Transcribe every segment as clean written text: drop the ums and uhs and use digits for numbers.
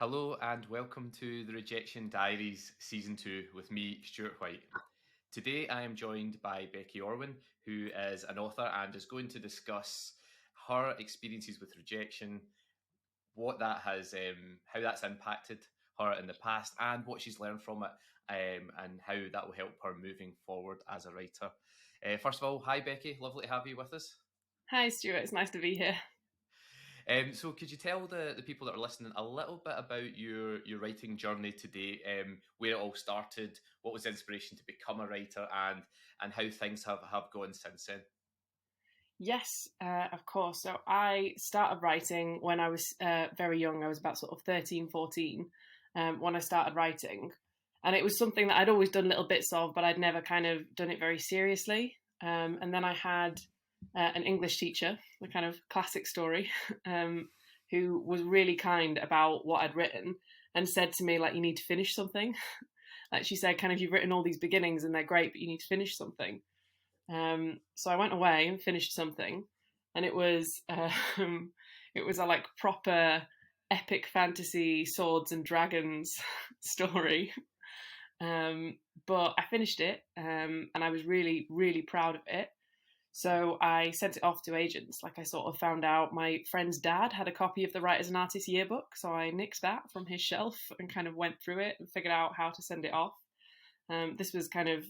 Hello and welcome to the Rejection Diaries Season 2 with me, Stuart White. Today I am joined by Becky Orwin, who is an author and is going to discuss her experiences with rejection, what that has, how that's impacted her in the past, and what she's learned from it, and how that will help her moving forward as a writer. First of all, hi Becky, lovely to have you with us. Hi Stuart, it's nice to be here. So could you tell the people that are listening a little bit about your writing journey today, where it all started, what was the inspiration to become a writer, and how things have gone since then? Yes, of course. So I started writing when I was very young. I was about sort of 13, 14 when I started writing. And it was something that I'd always done little bits of, but I'd never kind of done it very seriously. And then I had an English teacher, the kind of classic story, who was really kind about what I'd written and said to me, like, you need to finish something. Like she said, kind of, you've written all these beginnings and they're great, but you need to finish something. So I went away and finished something, and it was it was a like proper epic fantasy swords and dragons story. But I finished it, and I was really really proud of it. So I sent it off to agents. Like I sort of found out my friend's dad had a copy of the Writers and Artists yearbook, so I nicked that from his shelf and kind of went through it and figured out how to send it off. This was kind of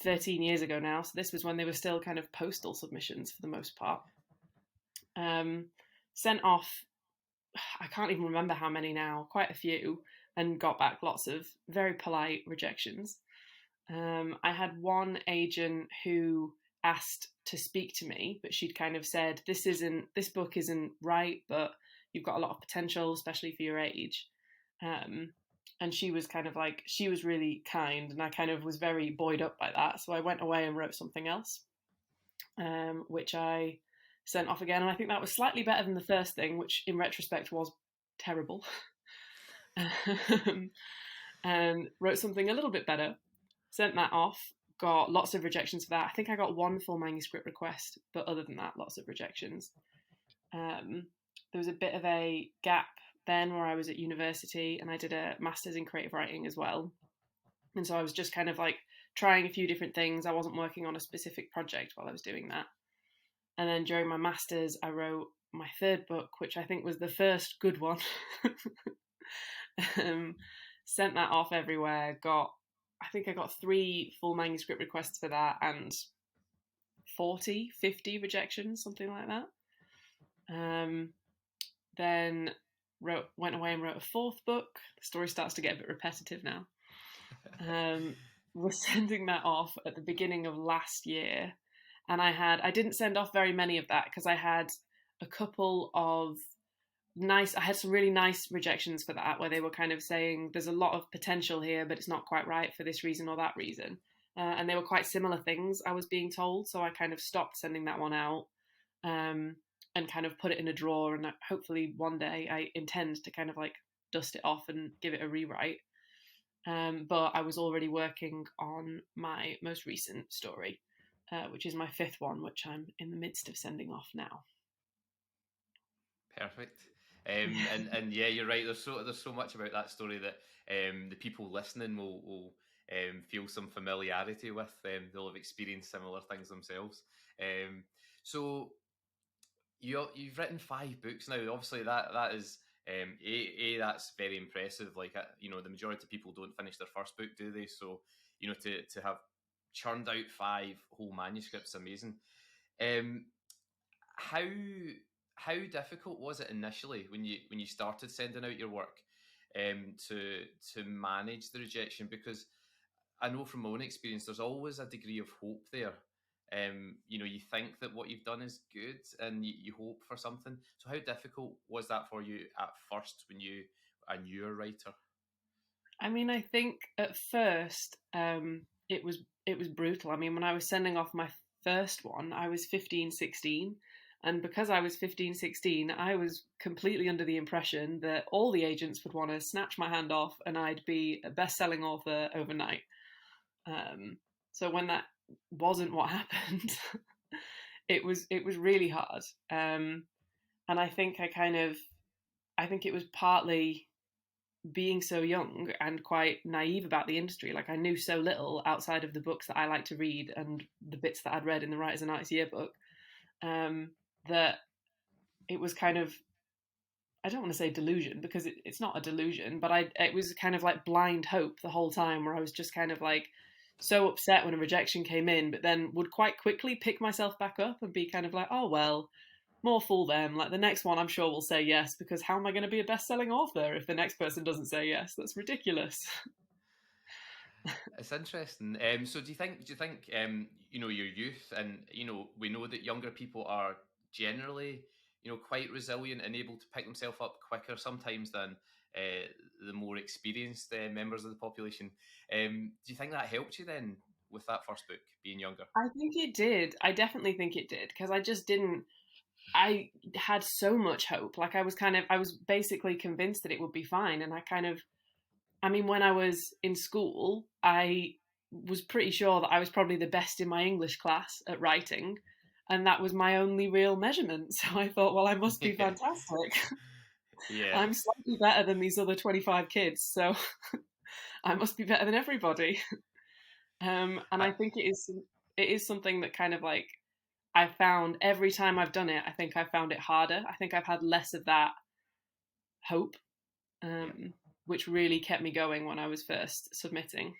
13 years ago now, so this was when they were still kind of postal submissions for the most part. Sent off, I can't even remember how many now, quite a few, and got back lots of very polite rejections. I had one agent who asked to speak to me, but she'd kind of said, this book isn't right, but you've got a lot of potential, especially for your age. And she was kind of like, she was really kind, and I kind of was very buoyed up by that. So I went away and wrote something else, which I sent off again. And I think that was slightly better than the first thing, which in retrospect was terrible. And wrote something a little bit better, sent that off, got lots of rejections for that. I think I got one full manuscript request, but other than that, lots of rejections. There was a bit of a gap then where I was at university, and I did a master's in creative writing as well. And so I was just kind of like trying a few different things. I wasn't working on a specific project while I was doing that. And then during my master's, I wrote my third book, which I think was the first good one. Sent that off everywhere. I think I got 3 full manuscript requests for that and 40, 50 rejections, something like that. Then went away and wrote a 4th book. The story starts to get a bit repetitive now. Was sending that off at the beginning of last year, and I didn't send off very many of that because I had a couple of I had some really nice rejections for that, where they were kind of saying there's a lot of potential here, but it's not quite right for this reason or that reason. And they were quite similar things I was being told, so I kind of stopped sending that one out, and kind of put it in a drawer, and hopefully one day I intend to kind of like dust it off and give it a rewrite. But I was already working on my most recent story, which is my 5th one, which I'm in the midst of sending off now. Perfect. And yeah, you're right. There's so much about that story that the people listening will feel some familiarity with. They'll have experienced similar things themselves. So you've written 5 books now. Obviously, that is that's very impressive. Like the majority of people don't finish their first book, do they? So to have churned out 5 whole manuscripts, amazing. How difficult was it initially when you started sending out your work, to manage the rejection? Because I know from my own experience, there's always a degree of hope there. You think that what you've done is good, and you hope for something. So how difficult was that for you at first when you a newer writer? I mean, I think at first it was brutal. I mean, when I was sending off my first one, I was 15, 16. And because I was 15, 16, I was completely under the impression that all the agents would want to snatch my hand off and I'd be a best-selling author overnight. So when that wasn't what happened, it was really hard. And I think I think it was partly being so young and quite naive about the industry. Like I knew so little outside of the books that I like to read and the bits that I'd read in the Writers and Artists Yearbook, that it was kind of, I don't want to say delusion because it's not a delusion, but it was kind of like blind hope the whole time, where I was just kind of like so upset when a rejection came in, but then would quite quickly pick myself back up and be kind of like, oh well, more fool them. Like the next one, I'm sure will say yes, because how am I going to be a best-selling author if the next person doesn't say yes? That's ridiculous. It's interesting. So do you think your youth, and we know that younger people are generally quite resilient and able to pick themselves up quicker sometimes than the more experienced members of the population. Do you think that helped you then with that first book, being younger? I think it did. I definitely think it did, because I just didn't. I had so much hope. Like I was basically convinced that it would be fine, and I mean, when I was in school, I was pretty sure that I was probably the best in my English class at writing, and that was my only real measurement. So I thought, well, I must be Yeah, fantastic. yeah. I'm slightly better than these other 25 kids, so I must be better than everybody. And I, I think it is something that kind of like I found every time I've done it. I think I found it harder. I think I've had less of that hope, yeah. um, which really kept me going when I was first submitting.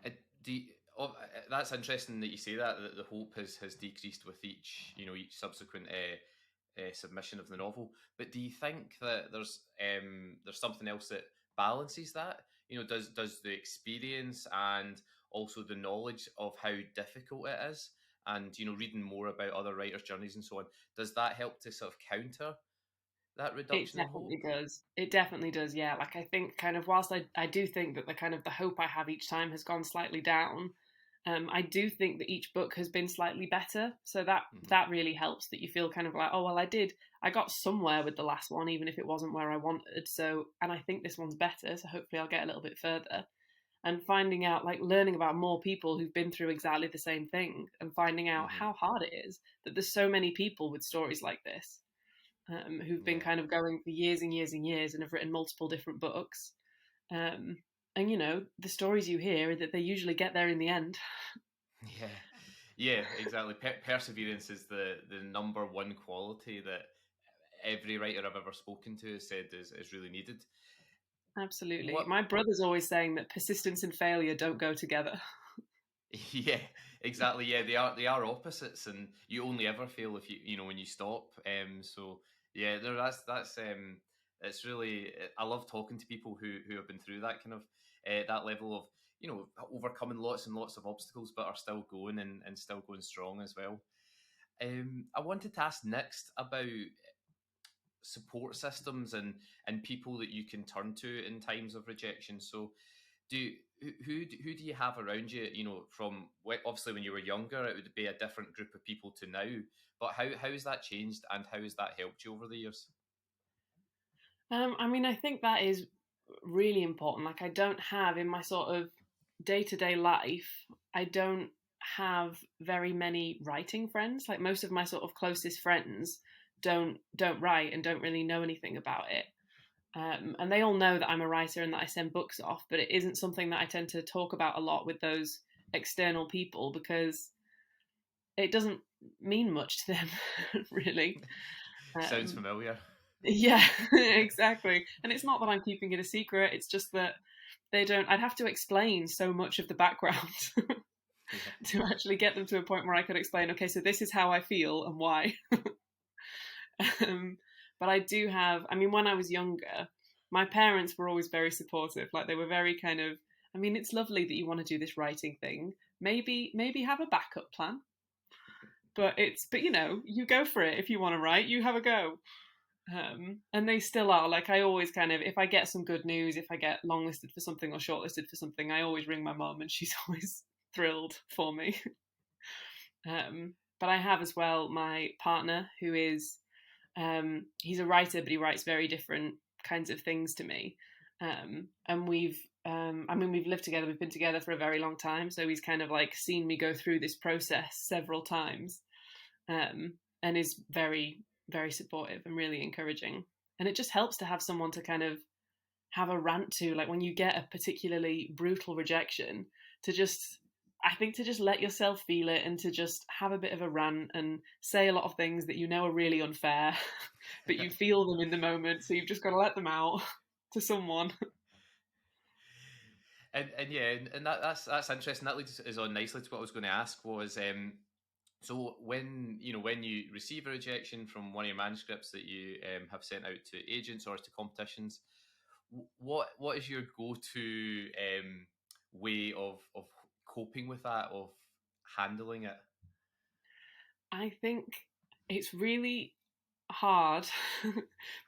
Uh, do you, that's interesting that you say that the hope has decreased with each subsequent submission of the novel. But do you think that there's something else that balances that? Does the experience and also the knowledge of how difficult it is, and reading more about other writers' journeys and so on, does that help to sort of counter that It reduction in hope? definitely does. It definitely does. Yeah. Like I think kind of whilst I do think that the kind of the hope I have each time has gone slightly down, I do think that each book has been slightly better. So Hmm. that really helps, that you feel kind of like, oh well, I got somewhere with the last one, even if it wasn't where I wanted. So, and I think this one's better. So hopefully I'll get a little bit further. And finding out, like learning about more people who've been through exactly the same thing, and finding out Hmm. how hard it is, that there's so many people with stories like this, who've been Yeah. kind of going for years and years and years and have written multiple different books. Um, and the stories you hear are that they usually get there in the end. Yeah, yeah, exactly. Perseverance is the number one quality that every writer I've ever spoken to has said is really needed. Absolutely. What? My brother's always saying that persistence and failure don't go together. Yeah, exactly. Yeah, they are opposites, and you only ever fail if when you stop. So yeah, no, that's it's really, I love talking to people who have been through that kind of that level of overcoming lots and lots of obstacles, but are still going and still going strong as well. I wanted to ask next about support systems and people that you can turn to in times of rejection. So, do who do you have around you? From obviously when you were younger, it would be a different group of people to now. But how has that changed, and how has that helped you over the years? I mean, I think that is really important. Like, I don't have in my sort of day to day life, I don't have very many writing friends. Like most of my sort of closest friends don't write and don't really know anything about it. And they all know that I'm a writer and that I send books off, but it isn't something that I tend to talk about a lot with those external people, because it doesn't mean much to them, really. Sounds Um, familiar. yeah, exactly. And it's not that I'm keeping it a secret, it's just that they don't, I'd have to explain so much of the background Yeah. to actually get them to a point where I could explain, okay, so this is how I feel and why. um, but I do have, I mean, when I was younger, my parents were always very supportive. Like they were very kind of, I mean, it's lovely that you want to do this writing thing. Maybe have a backup plan. But you go for it if you want to write. You have a go. And they still are. Like I always kind of, if I get some good news, if I get longlisted for something or shortlisted for something, I always ring my mum, and she's always thrilled for me. But I have as well my partner, who is he's a writer, but he writes very different kinds of things to me. And I mean, we've lived together. We've been together for a very long time, so he's kind of like seen me go through this process several times, and is very, very supportive and really encouraging. And it just helps to have someone to kind of have a rant to, like when you get a particularly brutal rejection, to just, I think to just let yourself feel it and to just have a bit of a rant and say a lot of things that you know are really unfair, but you feel them in the moment, so you've just got to let them out to someone. And yeah, and that's interesting. That leads us on nicely to what I was going to ask was, so when when you receive a rejection from one of your manuscripts that you have sent out to agents or to competitions, what is your go-to way of coping with that, of handling it? I think it's really hard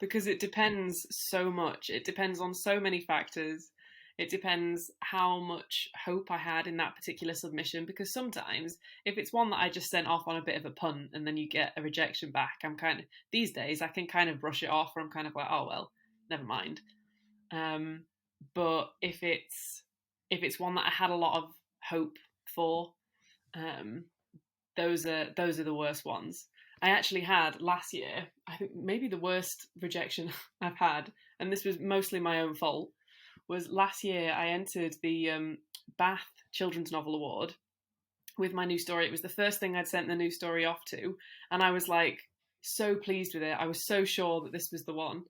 because it depends so much. It depends on so many factors. It depends how much hope I had in that particular submission, because sometimes if it's one that I just sent off on a bit of a punt and then you get a rejection back, I'm kind of, these days I can kind of brush it off, or I'm kind of like, oh well, never mind. But if it's one that I had a lot of hope for, um, those are the worst ones. I actually had last year, I think maybe the worst rejection I've had, and this was mostly my own fault, was last year I entered the Bath Children's Novel Award with my new story. It was the first thing I'd sent the new story off to, and I was like so pleased with it. I was so sure that this was the one.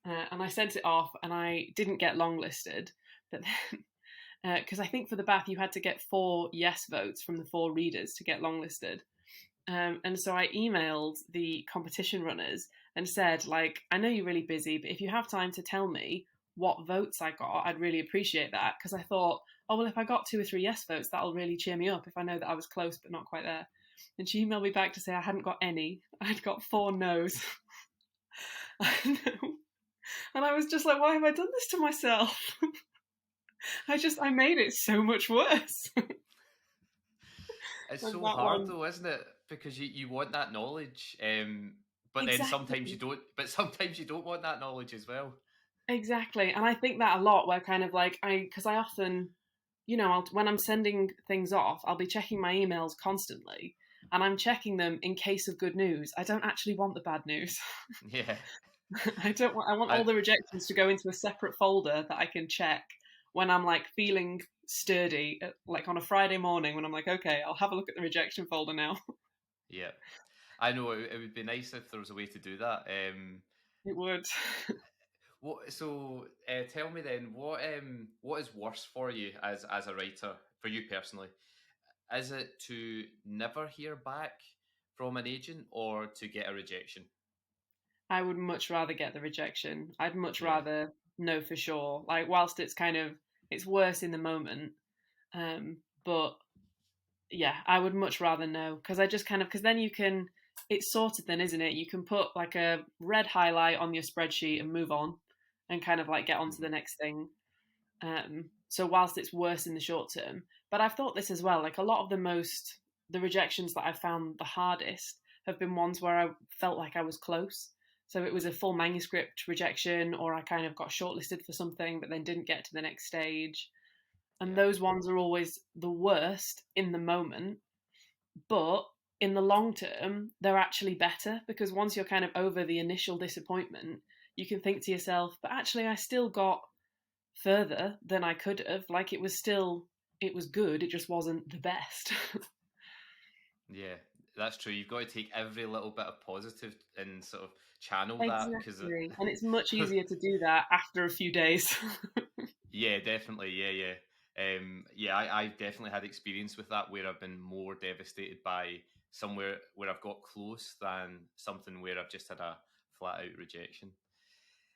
And I sent it off and I didn't get longlisted. But then, because I think for the Bath you had to get 4 yes votes from the 4 readers to get longlisted. And so I emailed the competition runners and said, like, I know you're really busy, but if you have time to tell me what votes I got, I'd really appreciate that. Because I thought, oh, well, if I got 2 or 3 yes votes, that'll really cheer me up if I know that I was close but not quite there. And she emailed me back to say I hadn't got any. I'd got 4 no's. And I was just like, why have I done this to myself? I made it so much worse. It's And so that hard one, though, isn't it? Because you want that knowledge, but then sometimes you exactly. don't. But sometimes you don't want that knowledge as well. Exactly. And I think that a lot, where kind of like, because I often, when I'm sending things off, I'll be checking my emails constantly, and I'm checking them in case of good news. I don't actually want the bad news. Yeah, I want I, all the rejections to go into a separate folder that I can check when I'm like feeling sturdy, like on a Friday morning when I'm like, okay, I'll have a look at the rejection folder now. yeah. I know it would be nice if there was a way to do that. It would. What? So tell me then, what is worse for you as a writer, for you personally? Is it to never hear back from an agent or to get a rejection? I would much rather get the rejection. I'd much Yeah, rather know for sure. Like, whilst it's worse in the moment, but yeah, I would much rather know, because I just kind of, because then it's sorted then, isn't it? You can put like a red highlight on your spreadsheet and move on and kind of like get on to the hmm, next thing. So whilst it's worse in the short term, but I've thought this as well, like a lot of the rejections that I've found the hardest have been ones where I felt like I was close. So it was a full manuscript rejection, or I kind of got shortlisted for something but then didn't get to the next stage. And yeah, those ones are always the worst in the moment, but in the long term, they're actually better, because once you're kind of over the initial disappointment, you can think to yourself, but actually, I still got further than I could have. Like, it was good, it just wasn't the best. yeah. That's true. You've got to take every little bit of positive and sort of channel that because Exactly. And it's much easier to do that after a few days. yeah, definitely. Yeah, yeah. Yeah, I've definitely had experience with that where I've been more devastated by somewhere where I've got close than something where I've just had a flat out rejection.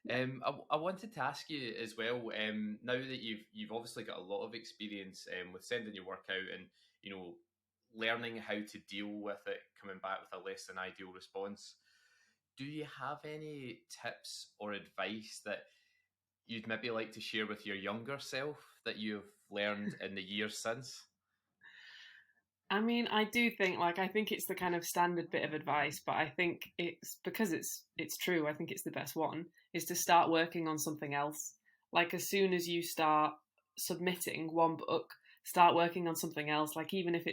Yeah. I wanted to ask you as well. Now that you've obviously got a lot of experience with sending your work out and learning how to deal with it, coming back with a less than ideal response. Do you have any tips or advice that you'd maybe like to share with your younger self that you've learned in the years since? I mean, I do think, like, I think it's the kind of standard bit of advice, but I think it's because it's true. I think it's the best one, is to start working on something else. Like, as soon as you start submitting one book, start working on something else. Like, even if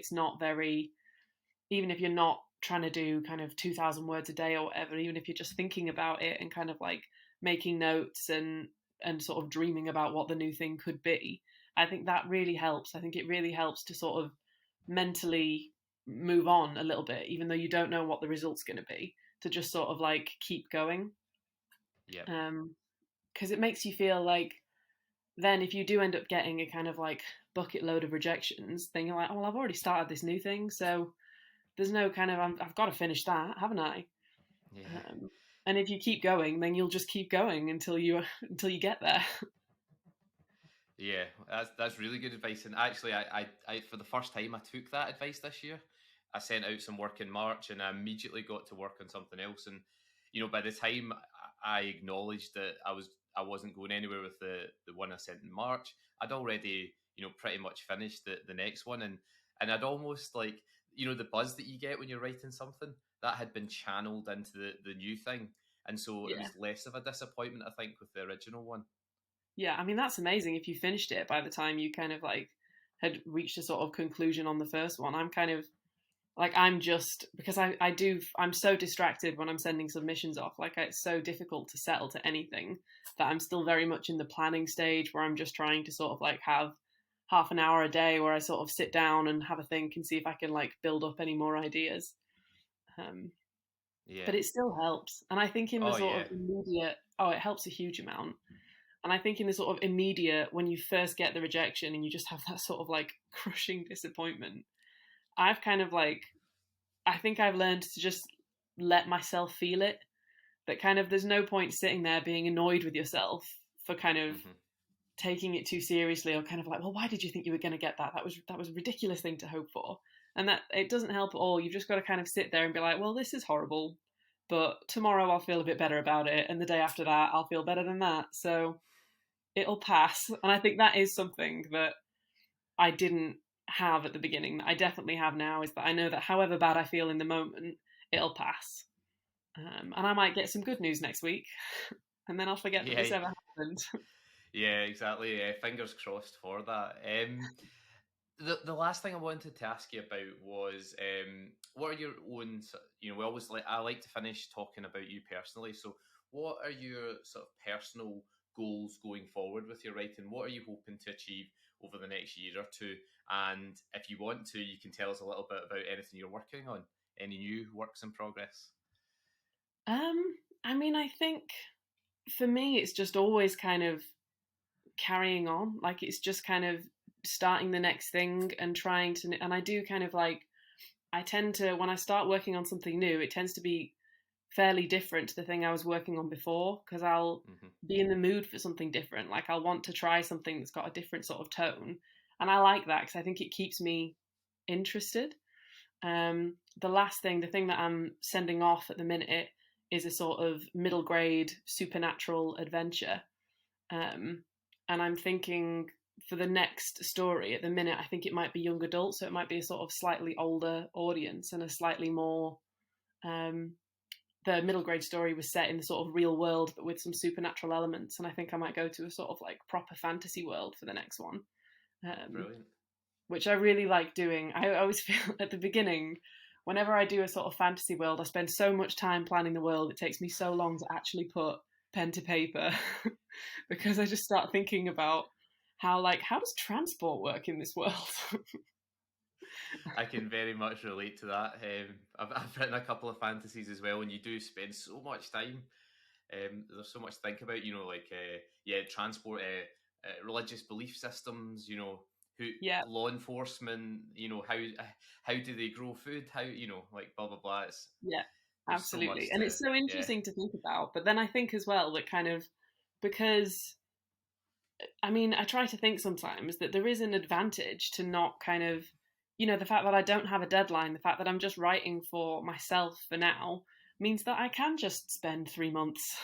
you're not trying to do kind of 2,000 words a day or whatever, even if you're just thinking about it and kind of like making notes and and sort of dreaming about what the new thing could be. I think that really helps. I think it really helps to sort of mentally move on a little bit, even though you don't know what the result's going to be, to just sort of like keep going. Yeah. Because it makes you feel like then if you do end up getting a kind of like bucket load of rejections, then you're like, oh, well, I've already started this new thing, so there's no kind of I've got to finish that, haven't I? Yeah. And if you keep going, then you'll just keep going until you get there. Yeah, that's really good advice. And actually, I for the first time I took that advice this year. I sent out some work in March, and I immediately got to work on something else. And by the time I acknowledged that I wasn't going anywhere with the one I sent in March, I'd already pretty much finished the next one, and I'd almost like the buzz that you get when you're writing something that had been channeled into the new thing, and so it Yeah. was less of a disappointment, I think, with the original one. Yeah, I mean that's amazing if you finished it by the time you kind of like had reached a sort of conclusion on the first one. I'm kind of like I'm just because I'm so distracted when I'm sending submissions off. Like it's so difficult to settle to anything that I'm still very much in the planning stage where I'm just trying to sort of like have half an hour a day where I sort of sit down and have a think and see if I can like build up any more ideas. Yeah. But it still helps, and I think in the Oh sort yeah. of immediate, it helps a huge amount. And I think in the sort of immediate, when you first get the rejection and you just have that sort of like crushing disappointment, I've kind of like, I think I've learned to just let myself feel it. That kind of, there's no point sitting there being annoyed with yourself for kind of Hmm. taking it too seriously or kind of like, well, why did you think you were going to get that? That was a ridiculous thing to hope for. And that it doesn't help at all. You've just got to kind of sit there and be like, well, this is horrible, but tomorrow I'll feel a bit better about it. And the day after that, I'll feel better than that. So it'll pass. And I think that is something that I didn't have at the beginning that I definitely have now, is that I know that however bad I feel in the moment, it'll pass. And I might get some good news next week, and then I'll forget that Yeah. this ever happened. Yeah, exactly. Fingers crossed for that. The last thing I wanted to ask you about was what are your own we always I like to finish talking about you personally, so what are your sort of personal goals going forward with your writing? What are you hoping to achieve over the next year or two? And if you want to, you can tell us a little bit about anything you're working on, any new works in progress. um, I mean, I think for me, it's just always kind of carrying on. Like it's just kind of starting the next thing and trying to. And I do kind of like I tend to when I start working on something new, it tends to be fairly different to the thing I was working on before because I'll Hmm. be in the mood for something different. Like I'll want to try something that's got a different sort of tone, and I like that because I think it keeps me interested. The thing that I'm sending off at the minute is a sort of middle grade supernatural adventure, um, and I'm thinking for the next story at the minute, I think it might be young adult, so it might be a sort of slightly older audience and a slightly more um, the middle grade story was set in the sort of real world but with some supernatural elements, and I think I might go to a sort of like proper fantasy world for the next one, um, Brilliant. which I really like doing. I always feel at the beginning whenever I do a sort of fantasy world, I spend so much time planning the world, it takes me so long to actually put pen to paper because I just start thinking about how does transport work in this world. I can very much relate to that. I've written a couple of fantasies as well, and you do spend so much time. There's so much to think about, like transport, religious belief systems. Who Yeah, law enforcement. How do they grow food? How like blah blah blah. yeah, There's so absolutely. much And to it's so yeah interesting to think about. But then I think as well that kind of because I mean, I try to think sometimes that there is an advantage to not kind of, the fact that I don't have a deadline, the fact that I'm just writing for myself for now means that I can just spend 3 months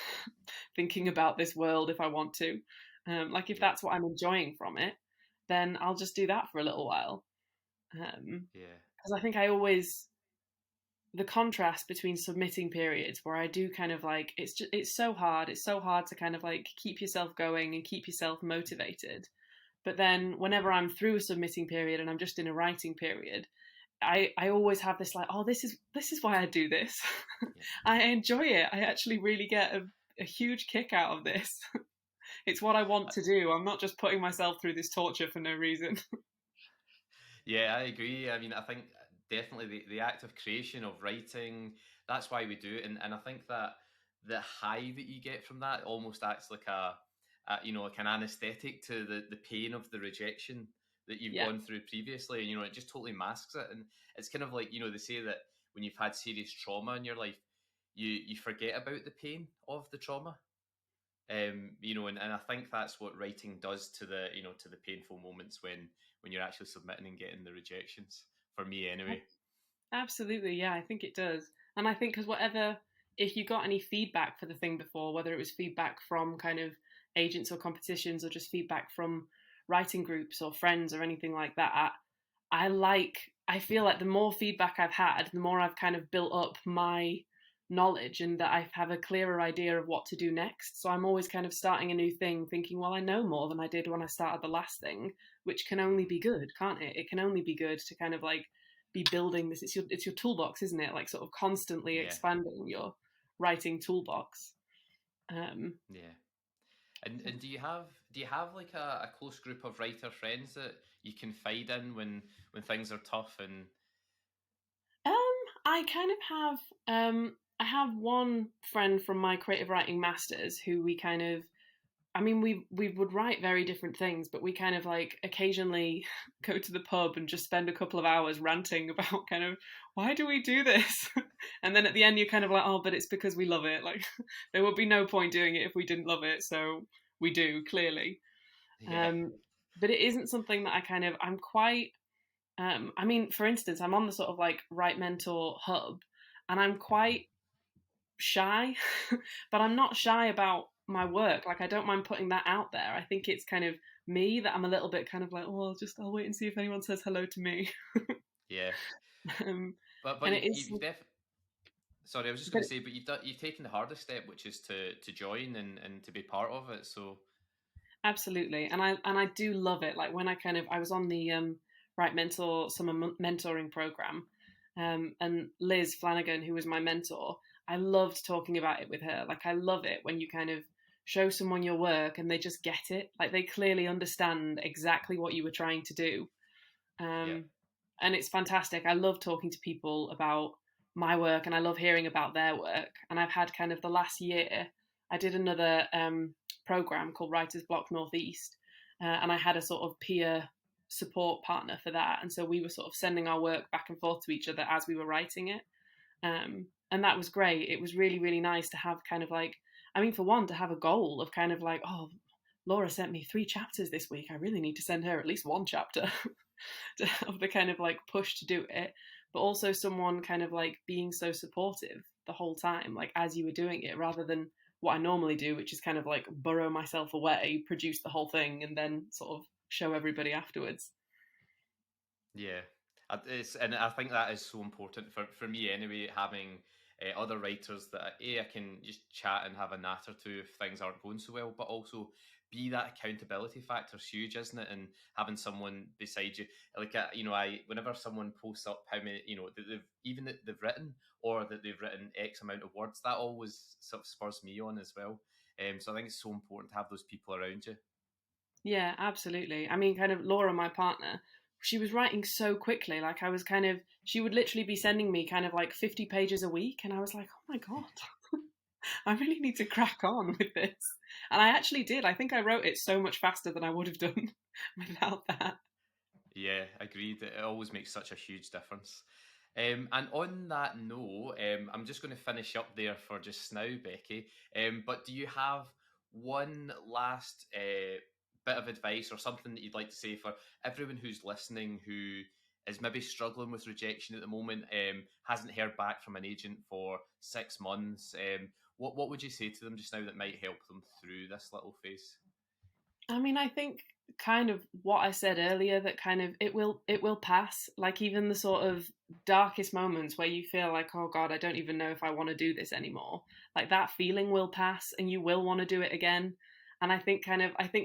thinking about this world if I want to. Like if yeah that's what I'm enjoying from it, then I'll just do that for a little while. yeah Because I think I always the contrast between submitting periods where I do kind of like it's so hard. It's so hard to kind of like keep yourself going and keep yourself motivated. But then whenever I'm through a submitting period and I'm just in a writing period, I always have this like, oh, this is why I do this. yeah I enjoy it. I actually really get a huge kick out of this. It's what I want to do. I'm not just putting myself through this torture for no reason. Yeah, I agree. I mean, I think definitely the act of creation, of writing, that's why we do it. And I think that the high that you get from that almost acts like like an anesthetic to the pain of the rejection that you've Yeah. gone through previously. And, it just totally masks it. And it's kind of like, they say that when you've had serious trauma in your life, you forget about the pain of the trauma. And I think that's what writing does to the painful moments when you're actually submitting and getting the rejections. For me, anyway. Absolutely, yeah, I think it does. And I think because if you got any feedback for the thing before, whether it was feedback from kind of agents or competitions or just feedback from writing groups or friends or anything like that, I feel like the more feedback I've had, the more I've kind of built up my knowledge and that I have a clearer idea of what to do next. So I'm always kind of starting a new thing thinking, well, I know more than I did when I started the last thing, which can only be good, can't it? It can only be good to kind of like be building this. It's your toolbox, isn't it? Like sort of constantly Yeah, expanding your writing toolbox. yeah. And do you have like a close group of writer friends that you confide in when things are tough and I kind of have I have one friend from my creative writing masters who we kind of I mean we would write very different things, but we kind of like occasionally go to the pub and just spend a couple of hours ranting about kind of why do we do this? And then at the end you're kind of like, oh, but it's because we love it. Like there would be no point doing it if we didn't love it, so we do, clearly. yeah, Um but it isn't something that I'm quite I mean, for instance, I'm on the sort of like Write Mentor hub, and I'm quite shy, but I'm not shy about my work. Like, I don't mind putting that out there. I think it's kind of me that I'm a little bit kind of like, oh, I'll wait and see if anyone says hello to me. yeah. um, But and you've, it is, you've def- sorry, I was just going but to say, but you've taken the hardest step, which is to join and to be part of it. So absolutely, and I do love it. Like when I was on the Right Mentor summer mentoring program, and Liz Flanagan, who was my mentor, I loved talking about it with her. Like I love it when you kind of show someone your work and they just get it. Like they clearly understand exactly what you were trying to do. yeah, Um, and it's fantastic. I love talking to people about my work and I love hearing about their work. And I've had kind of the last year, I did another program called Writers Block Northeast, and I had a sort of peer support partner for that. And so we were sort of sending our work back and forth to each other as we were writing it. And that was great. It was really, really nice to have kind of like, I mean, for one, to have a goal of kind of like, oh, Laura sent me 3 chapters this week. I really need to send her at least 1 chapter. To have the kind of like push to do it, but also someone kind of like being so supportive the whole time, like as you were doing it, rather than what I normally do, which is kind of like burrow myself away, produce the whole thing, and then sort of show everybody afterwards. yeah. And I think that is so important for me anyway. Having other writers that I can just chat and have a natter to if things aren't going so well, but also be that accountability factor is huge, isn't it? And having someone beside you, like I whenever someone posts up how many that they've written or that they've written X amount of words, that always sort of spurs me on as well. So I think it's so important to have those people around you. Yeah, absolutely. I mean, kind of Laura, my partner, she was writing so quickly. Like I was kind of, she would literally be sending me kind of like 50 pages a week, and I was like, oh my god, I really need to crack on with this. And I actually did. I think I wrote it so much faster than I would have done without that. Yeah, agreed. It always makes such a huge difference. And on that note, I'm just going to finish up there for just now, Becky. But do you have one last bit of advice or something that you'd like to say for everyone who's listening who is maybe struggling with rejection at the moment, hasn't heard back from an agent for 6 months? What would you say to them just now that might help them through this little phase? I mean, I think kind of what I said earlier, that kind of it will pass. Like even the sort of darkest moments where you feel like, oh god, I don't even know if I want to do this anymore. Like that feeling will pass and you will want to do it again. And I think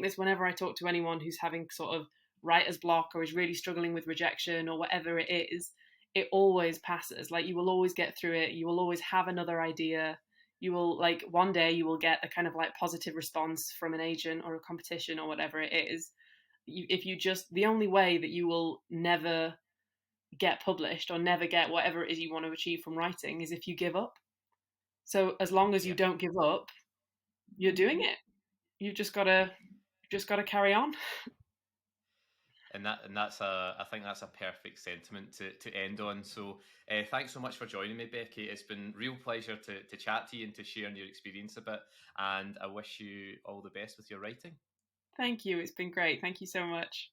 this whenever I talk to anyone who's having sort of writer's block or is really struggling with rejection or whatever it is, it always passes. Like you will always get through it. You will always have another idea. you will, like, one day you will get a kind of like positive response from an agent or a competition or whatever it is. If you just, the only way that you will never get published or never get whatever it is you want to achieve from writing is if you give up. So as long as you Yeah. don't give up, you're doing it. You've just gotta carry on. And that's I think that's a perfect sentiment to end on. So thanks so much for joining me, Becky. It's been a real pleasure to chat to you and to share your experience a bit. And I wish you all the best with your writing. Thank you. It's been great. Thank you so much.